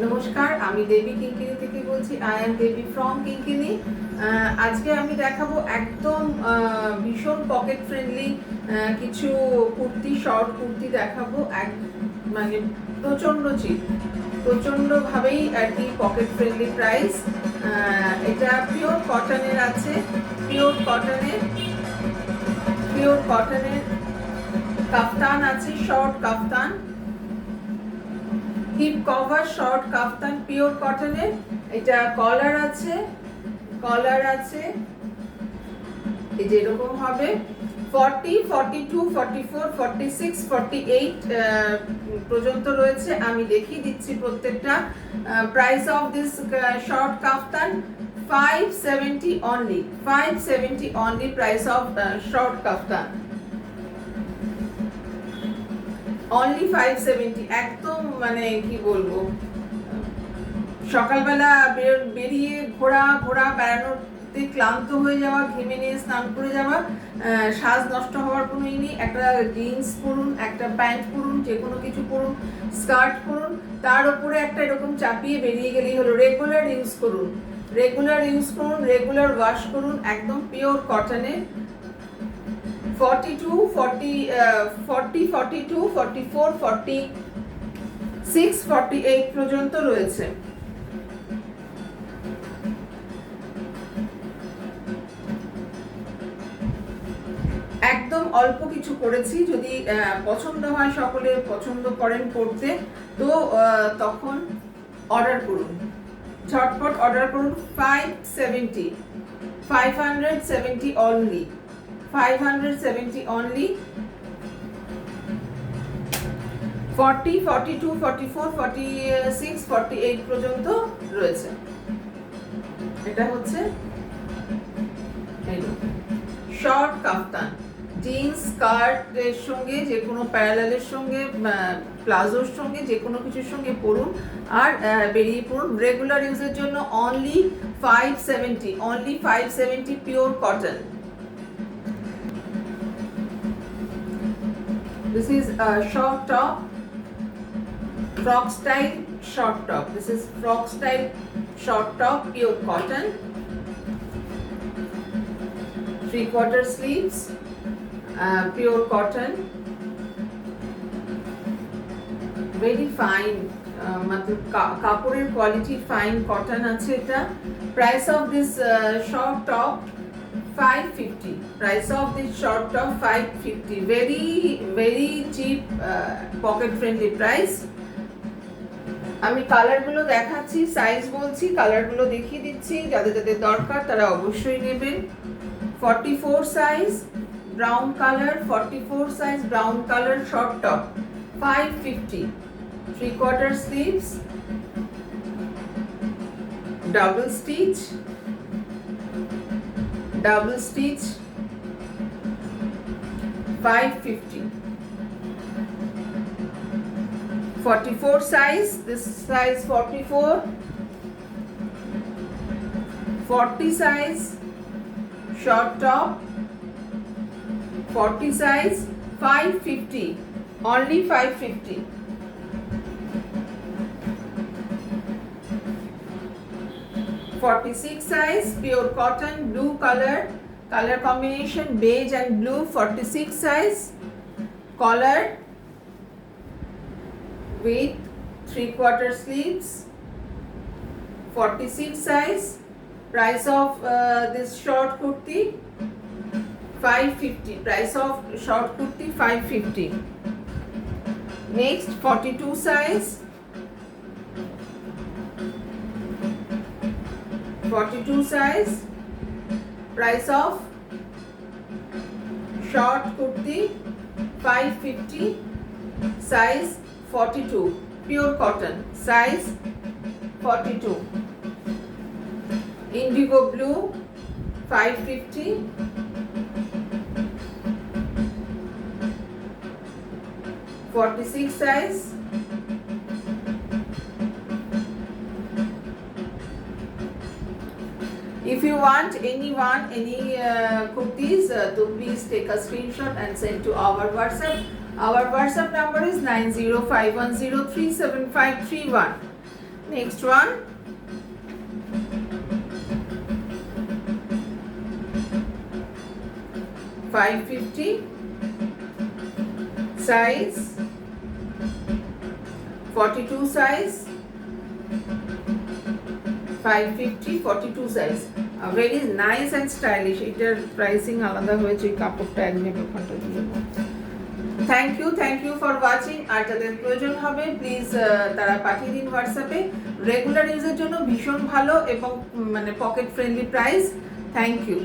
নমস্কার, আমি দেবী কিঙ্কিনি থেকে বলছি। আই এম দেবী ফ্রম কিঙ্কিনি। আজকে আমি দেখাবো একদম ভীষণ পকেট ফ্রেন্ডলি কিছু কুর্তি, শর্ট কুর্তি দেখাবো। মানে প্রচণ্ড চিপ, প্রচণ্ডভাবেই আর কি পকেট ফ্রেন্ডলি প্রাইস। এটা পিওর কটনের আছে, পিওর কটনের কাফতান আছে, শর্ট কাফতান, হিপ কভার শর্ট কাফতান পিওর কটনের। এটা কলার আছে এই যে এরকম হবে। 40, 42, 44, 46, 48 পর্যন্ত রয়েছে। আমি দেখিয়ে দিচ্ছি প্রত্যেকটা। Price of this short kaftan 570 only, 570 only price of short kaftan, only 570। একদম মানে কি বলবো, সকালবেলা বেরিয়ে ঘোরা বেড়ানোতে ক্লান্ত হয়ে যাওয়া, ঘেমে নিয়ে স্নান করে যাওয়া, সাজ নষ্ট হওয়ার কোনো ই নেই। একটা জিন্স পরুন, একটা প্যান্ট পরুন, যে কোনো কিছু পরুন, স্কার্ট পরুন, তার উপরে একটা এরকম চাপিয়ে বেরিয়ে গেলেই হলো। রেগুলার ইউজ করুন, রেগুলার ওয়াশ করুন। একদম পিওর কটনের 42, 40, 42, 44, 46, 48 পর্যন্ত রয়েছে। একদম অল্প কিছু করেছি, যদি পছন্দ হয়, সকলে পছন্দ করেন পড়তে, তো তখন অর্ডার করুন, ঝটপট অর্ডার করুন। 570 অনলি, 570 অনলি। 40, 42, 44, 46, 48 পর্যন্ত রয়েছে। এটা হচ্ছে শর্ট কাফতান, জিন্স স্কার্টের সঙ্গে, যে কোনো প্যারালালের সঙ্গে, প্লাজোর সঙ্গে, যে কোনো কিছুর সঙ্গে পরুন আর বেরিয়ে পড়ুন। রেগুলার ইউজের জন্য only 570 pure cotton. This is a short top, frock style short top. This is frock style short top, pure cotton. 3/4 sleeves, pure cotton, very fine, मतलब কাপড়ের কোয়ালিটি ফাইন কটন আছে এটা। Price of this short top 550, price of this short top 550, very cheap, pocket friendly price. আমি কালারগুলো দেখাচ্ছি, size বলছি, কালারগুলো দেখিয়ে দিচ্ছি। যাদের যাদের দরকার তারা অবশ্যই নেবেন। 44 size brown colour, 44 size brown colour short top 550, 3/4 sleeves, double stitch, 550। 44 size, this size 44, 40 size short top, 40 size 550, only 550। 46 size pure cotton, blue color combination beige and blue, 46 size, collar with 3/4 sleeves, 46 size. Price of this short kurti 550, price of short kurti 550. Next 42 size, 42 size, price of short kurti 550, size 42, pure cotton, size 42. Indigo blue 550, 46 size, if you want any kurtis, to please take a screenshot and send to our WhatsApp. Our WhatsApp number is 9051037531. Next one. $550 size, 42 size, 550 42 size. Very nice and stylish. এটার pricing আলাদা হয়েছে, এই কাপড়টা একদম ওখানটা দিয়ে। Thank you for watching. আর যাদের প্রয়োজন হবে প্লিজ তারা পাঠিয়ে দিন হোয়াটসঅ্যাপে। রেগুলার ইউজের জন্য ভীষণ ভালো এবং মানে pocket friendly price. Thank you.